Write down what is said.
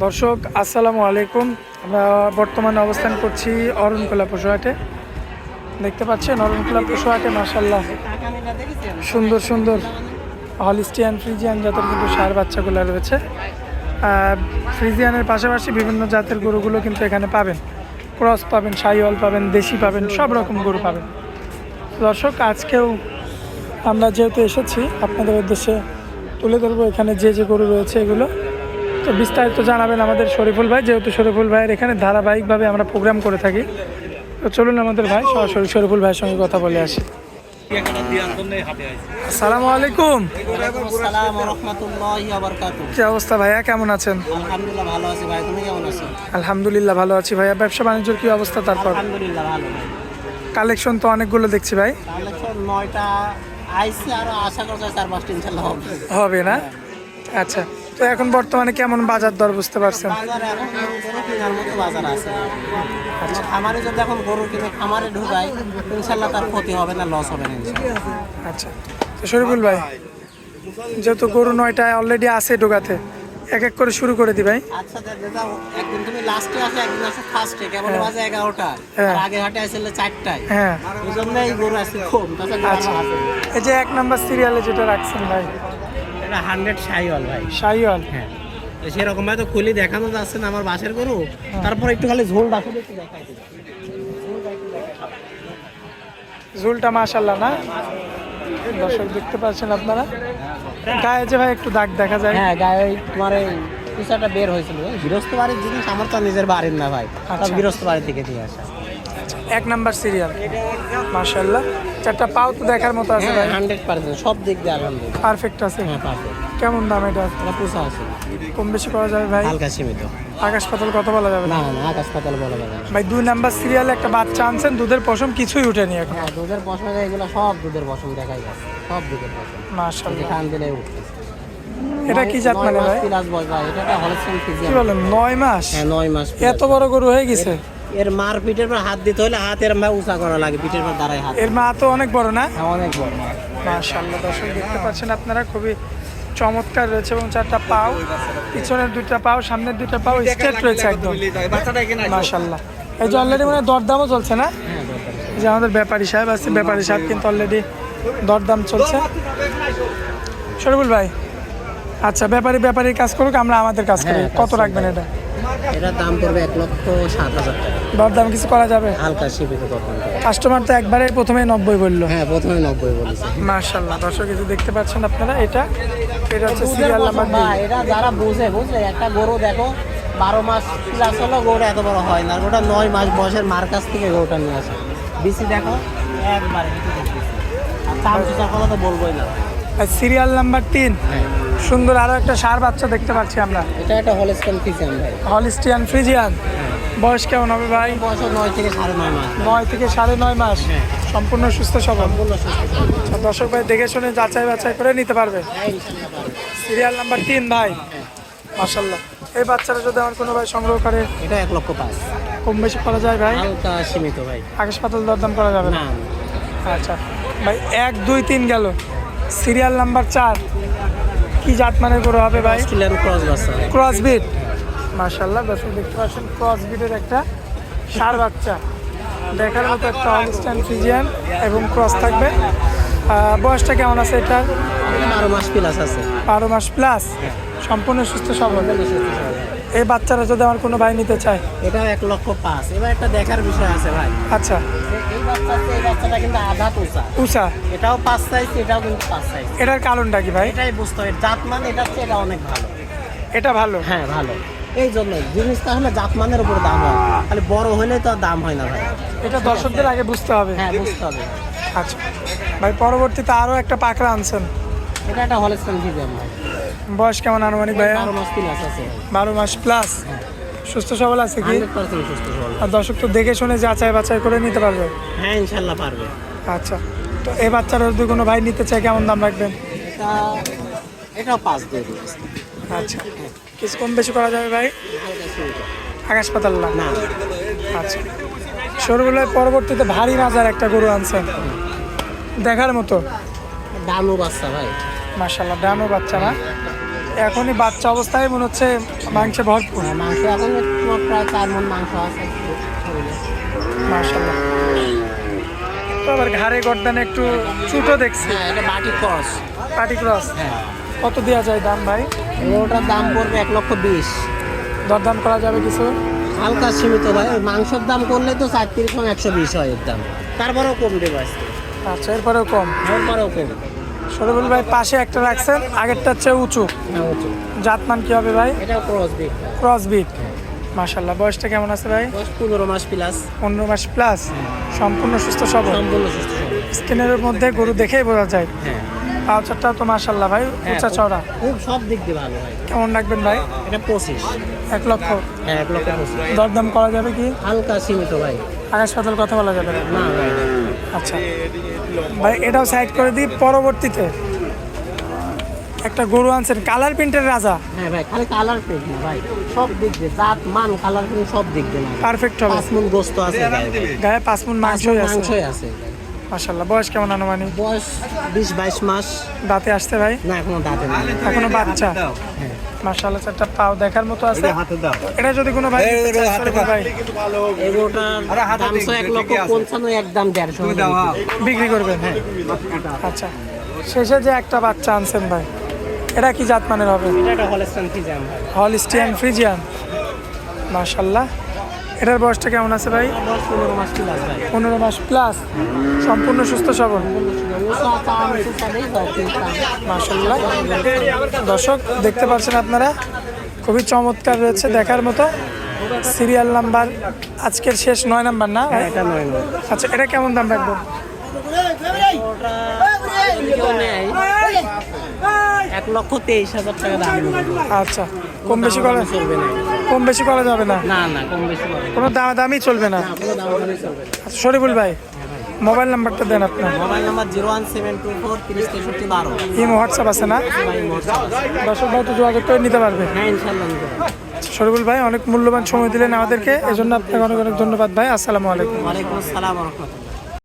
দর্শক আসসালামু আলাইকুম। আমরা বর্তমানে অবস্থান করছি অরণকুলা পশুহাটে। দেখতে পাচ্ছেন অরণকুলা পশুহাটে মাশাআল্লাহ সুন্দর সুন্দর হলিস্টিয়ান ফ্রিজিয়ান জাতের কিন্তু ষাঁড় বাচ্চাগুলো রয়েছে। ফ্রিজিয়ানের পাশাপাশি বিভিন্ন জাতের গরুগুলো কিন্তু এখানে পাবেন। ক্রস পাবেন, শাহিওয়াল পাবেন, দেশি পাবেন, সব রকম গরু পাবেন। দর্শক আজকেও আমরা যেহেতু এসেছি আপনাদের উদ্দেশ্যে তুলে ধরবো এখানে যে যে গরু রয়েছে এগুলো। তো বিস্তারিত জানাবেন আমাদের শরীফুল ভাই, যেহেতু শরীফুল ভাইয়ের এখানে ধারাবাহিকভাবে আমরা প্রোগ্রাম করে থাকি। তো চলুন আমাদের ভাই সরাসরি শরীফুল ভাইয়ের সঙ্গে কথা বলে আসি। আসসালামু আলাইকুম। কি অবস্থা ভাইয়া, কেমন আছেন? আলহামদুলিল্লাহ ভালো আছি ভাই, তুমি কেমন আছো? আলহামদুলিল্লাহ ভালো আছি ভাইয়া। ব্যবসা বাণিজ্যের কি অবস্থা? তারপর আলহামদুলিল্লাহ ভালো ভাই। কালেকশন তো অনেকগুলো দেখছি ভাই। কালেকশন 9টা আইসি, আর আশা করা যায় 4-5টা ইনশাআল্লাহ হবে না? আচ্ছা, তো এখন বর্তমানে কেমন বাজার দর বুঝতে পারছেন? বাজার এখন গরু কেনার মতো বাজার আছে। আচ্ছা, খামারে যদি এখন গরু কিনে খামারে ঢুকাই ইনশাআল্লাহ তার ক্ষতি হবে না, লস হবে না ইনশাআল্লাহ। আচ্ছা, তো শরীফুল ভাই যেহেতু গরু 9টা অলরেডি আছে ঢোকাতে, এক এক করে শুরু করে দি ভাই। আচ্ছা দাদা, একদিন তুমি লাস্টে আসো, একদিন আসো ফার্স্টে, কেবল বাজে 11টা, হ্যাঁ। আর আগে হাটে আসলে 4টায়। হ্যাঁ, এই জন্য এই গরু আসছে কম। আচ্ছা, এই যে 1 নাম্বার সিরিয়ালে যেটা রাখছেন ভাই, এটা 100 শাহিওয়াল ভাই। শাহিওয়াল। হ্যাঁ, সেরকম ভাবে তো খুলি দেখানো যাচ্ছে না আমার বাসের গরু। তারপর একটু খালি ঝোল ডাকুন, একটু দেখাই দিই। ঝুলটা মাশাআল্লাহ না? দর্শক দেখতে পাচ্ছেন আপনারা, গায়ে যে ভাই একটু দাগ দেখা যায়। হ্যাঁ, গায়ে তোমার এই পিছাটা বের হয়েছিল। গৃহস্থ বাড়ির জিনিস, আমার তো নিজের বাড়ির না ভাই, সব গৃহস্থ বাড়ি থেকে নিয়ে আসা। 1 নাম্বার সিরিয়াল মাশাআল্লাহ। 4টা পাও তো দেখার মতো আছে ভাই। 100% সব দিক দিয়ে আলহামদুলিল্লাহ পারফেক্ট আছে। হ্যাঁ, পারফেক্ট। কেমন দাম এটা? এটা পোষা আছে, কম বেশি করা যাবে ভাই? হালকা সীমিত। আকাশ পাতাল কথা বলা যাবে না না না, আকাশ পাতাল বলা যাবে না ভাই। 2 নাম্বার সিরিয়ালে একটা বাচ্চা আনছেন, দুধের পশম কিছুই উঠেনি এখন। হ্যাঁ, দুধের পশম, এগুলো সব দুধের পশম দেখাই যাচ্ছে, সব দুধের পশম মাশাআল্লাহ। খান দিলে উঠতেছে। এটা কি জাত মানে ভাই? প্লাস বয় ভাই, এটা একটা হলস্টেইন কি ফ্রিজিয়ান। বলেন 9 মাস? হ্যাঁ, 9 মাস। এত বড় গরু হয়ে গেছে? এর মার পিঠের পর হাত দিতে হলে হাতের মা উঁচা করা লাগে, পিঠের পর দাঁড়ায় হাত। এর মা তো অনেক বড় না? হ্যাঁ, অনেক বড়। মাশাআল্লাহ, দর্শক দেখতে পাচ্ছেন আপনারা, খুবই চমৎকার রয়েছে। এবং 4টা পাও, পিছনের 2টা পাও, সামনের 2টা পাও স্ট্রেট রয়েছে একদম। মাশাআল্লাহ। এই যে অলরেডি মানে দরদামও চলছে না? হ্যাঁ, দরকার। এই যে আমাদের ব্যাপারী সাহেব আছে, ব্যাপারী সাহেব কিন্তু অলরেডি দরদাম চলছে। শরীফুল ভাই, আচ্ছা, ব্যাপারীর কাজ করুক, আমরা আমাদের কাজ করি। হ্যাঁ, কত রাখবেন এটা? এটার দাম পড়বে 1,07,000 টাকা। দরদাম কিছু করা যাবে? হালকা সীমিত দরদাম। কাস্টমার তো একবারে প্রথমে 90 বললো। হ্যাঁ, প্রথমে 90 বলেছে। মাশাআল্লাহ, দর্শক এই যে দেখতে পাচ্ছেন আপনারা, এটা হচ্ছে সিরিয়াল নাম্বার 2। এটা যারা বুঝলে একটা গরু দেখো 12 মাস প্লাস হলো গরু এত বড় হয় না, ওটা 9 মাস বয়সের মার কাছ থেকে গরুটা নিয়ে আসে। বিসি দেখো একবারে কিছু দেখতেছি, আর চামচুচা কথা তো বলবোই না। সিরিয়াল নাম্বার 3 হ্যাঁ, সুন্দর আরো একটা ষাঁড় বাচ্চা দেখতে পাচ্ছি আমরা, এটা একটা হলস্টেইন ফ্রিজিয়ান ভাই। Holstein Friesian. বয়স কেমন হবে ভাই? বয়স 9 থেকে 9.5 মাস। 9 থেকে 9.5 মাস। হ্যাঁ। সম্পূর্ণ সুস্থ সবল। সম্পূর্ণ সুস্থ। আচ্ছা, দর্শক ভাই দেখে শুনে যাচাই বাছাই করে নিতে পারবে। হ্যাঁ, ইনশাআল্লাহ পারবে। সিরিয়াল নাম্বার 3 ভাই। মাশাআল্লাহ। এই বাচ্চারা যদি আমার কোনো ভাই সংগ্রহ করে, এটা 1,05,000। কম বেশি করা যায় ভাই? হালকা সীমিত ভাই। আকাশ পাতাল দরদাম করা যাবে না? না, আচ্ছা ভাই, 1 2 3 গেল। সিরিয়াল নাম্বার 4 কি জাত মানের গরু হবে ভাই? অস্ট্রেলিয়ান ক্রস বাচ্চা। ক্রসবিট। মাশাআল্লাহ, দর্শক দেখতে পাচ্ছেন ক্রসবিটের একটা ষাঁড় বাচ্চা। দেখার মতো একটা হলিস্টিয়ান ফ্রিজিয়ান এবং ক্রস থাকবে। বয়সটা কেমন আছে এটার? 12 মাস প্লাস আছে। 12 মাস প্লাস। সম্পূর্ণ সুস্থ সবল। এই বাচ্চারা যদি আমার কোনো ভাই নিতে চায়? এটা 1,05,000। এবার একটা দেখার বিষয় আছে ভাই। আচ্ছা, এই বাচ্চাটা কিন্তু আধা উঁচা। উষা। এটাও 5 সাইজ, এটাও কিন্তু 5 সাইজ। এটার কারণটা কি ভাই? এটাই বুঝতে হবে, জাত মান এটার চেয়ে এটা অনেক ভালো। এটা ভালো? হ্যাঁ, ভালো। এই জন্য জিনিসটা হলে জাত মানের উপর দাম হয়, খালি বড় হলে তো আর দাম হয় না ভাই। এটা দর্শকদের আগে বুঝতে হবে। হ্যাঁ, বুঝতে হবে। আচ্ছা ভাই, পরবর্তীতে আরও একটা পাকড়া আনছেন। এটা একটা হলস্টেইন ফ্রিজিয়ান ভাই। বয়স কেমন আনুমানিক ভাই? 12 মাস প্লাস আছে ভাই। 12 মাস প্লাস। সুস্থ সবল আছে কি? 100% সুস্থ সবল। আর দর্শক তো দেখে শুনে যাচাই বাছাই করে নিতে পারবে। হ্যাঁ, ইনশাআল্লাহ পারবে। আচ্ছা, তো এই বাচ্চারা যদি কোনো ভাই নিতে চায় কেমন দাম রাখবেন? এটাও 5 দিয়ে দিয়েছে। আচ্ছা, কিছু কম বেশি করা যাবে ভাই? আকাশ পাতাল না? না, আচ্ছা, সরগুলোয় পরবর্তীতে ভারী মাজার একটা গরু আনছেন, দেখার মতো। দানু বাচ্চা ভাই। মাশাআল্লাহ, ডানো বাচ্চা না? এখনই বাচ্চা অবস্থায় মনে হচ্ছে মাংসে ভরপুর। মাংস এখন তোমার প্রায় 4 মণ মাংস আছে শরীরে। মাশাআল্লাহ। তো আবার ঘাড়ে গর্দানে একটু চুটো দেখছি। হ্যাঁ, এটা বাটি ক্রস। পাটি ক্রস হ্যাঁ, কত দেওয়া যায় দাম ভাই? ওটার দাম পড়বে 1,20,000। দরদাম করা যাবে কিছু? হালকা সীমিত ভাই, ওই মাংসের দাম করলে তো 34 এবং 120 হয় এর দাম, তারপরেও কম দেবো আজকে, আচ্ছা, এরপরেও কম। এরপরেও কম। শরীফুল ভাই পাশে একটা রাখছেন, আগেরটার চেয়ে উঁচু। হ্যাঁ, উঁচু। জাতমান কি হবে ভাই? এটাও ক্রস বিট। Cross bit. মাশাআল্লাহ। বয়সটা কেমন আছে ভাই? 15 মাস প্লাস। 15 মাস প্লাস। সম্পূর্ণ সুস্থ সবল। সম্পূর্ণ সুস্থ সবল। স্কিনের মধ্যে গরু দেখেই বোঝা যায়। হ্যাঁ, পাউচারটাও তো মাশাআল্লাহ ভাই উঁচা চওড়া। খুব সব দিক দিয়ে ভালো ভাই। কেমন রাখবেন ভাই? এটা 25। 1 লক্ষ। হ্যাঁ, 1,25,000। দরদাম করা যাবে কি? হালকা সীমিত ভাই। আকাশ পাতাল কথা বলা যাবে না? না ভাই। আচ্ছা ভাই, এটাও সাইড করে দিই। পরবর্তীতে একটা গরু আনছেন কালার প্রিন্টের রাজা, হ্যাঁ ভাই, খালি কালার প্রিন্ট না ভাই, সব দিক দিয়ে জাত মান কালার প্রিন্ট সব দিক দিয়ে না। পারফেক্ট হবে। 5 মণ গোস্ত আছে গায়ে ভাই। গায়ে 5 মণ মাংসই আছে। মাংসই আছে। মাশাআল্লাহ। বয়স কেমন আনুমানিক? বয়স 20-22 মাস। দাঁতে আসছে ভাই? না, এখনো দাঁতে না। এখনো বাচ্চা। হ্যাঁ, মাশাআল্লাহ, চারটা পাও দেখার মতো আছে। এটা যদি কোনো ভাই নিতে চায়, শরীফুল ভাই এগুলোটার দাম তো 1,55,000, একদম 150,000 বিক্রি করবেন? হ্যাঁ। আচ্ছা, শেষে যে একটা বাচ্চা আনছেন ভাই, এটা কি জাত মানের হবে? এটা একটা হলস্টাইন ফ্রিজিয়ান ভাই। Holstein Friesian. মাশাআল্লাহ। এটার বয়সটা কেমন আছে ভাই? বয়স 15 মাস প্লাস ভাই। 15 মাস প্লাস। সম্পূর্ণ সুস্থ সবল। মাশাআল্লাহ। দর্শক দেখতে পাচ্ছেন আপনারা, খুবই চমৎকার রয়েছে, দেখার মতো। সিরিয়াল নাম্বার আজকের শেষ 9 নাম্বার না ভাই? এটা 9 মাস। আচ্ছা, এটা কেমন দাম রাখবো? ওটা কেউ নেয় 1,23,000 টাকা দাম নেবে। আচ্ছা, কম বেশি করা চলবে না। কম বেশি করা যাবে না? না না, কম বেশি হবে না। কোনো দামি চলবে না? না, কোনো দামাদামি চলবে না। আচ্ছা শরীফুল ভাই, মোবাইল নাম্বারটা দেন আপনার। Mobile number 01724 3063 12। ইমো হোয়াটসঅ্যাপ আছে না? ভাই মোবাইল। দর্শক ভাই তো যোগাযোগ করে নিতে পারবে। হ্যাঁ, ইনশাআল্লাহ নিতে পারবো। শরীফুল ভাই অনেক মূল্যবান সময় দিলেন আমাদেরকে, এজন্য আপনাকে অনেক অনেক ধন্যবাদ ভাই। আসসালামু আলাইকুম। ওয়ালাইকুম আসসালাম ওয়া রাহমাতুল্লাহ।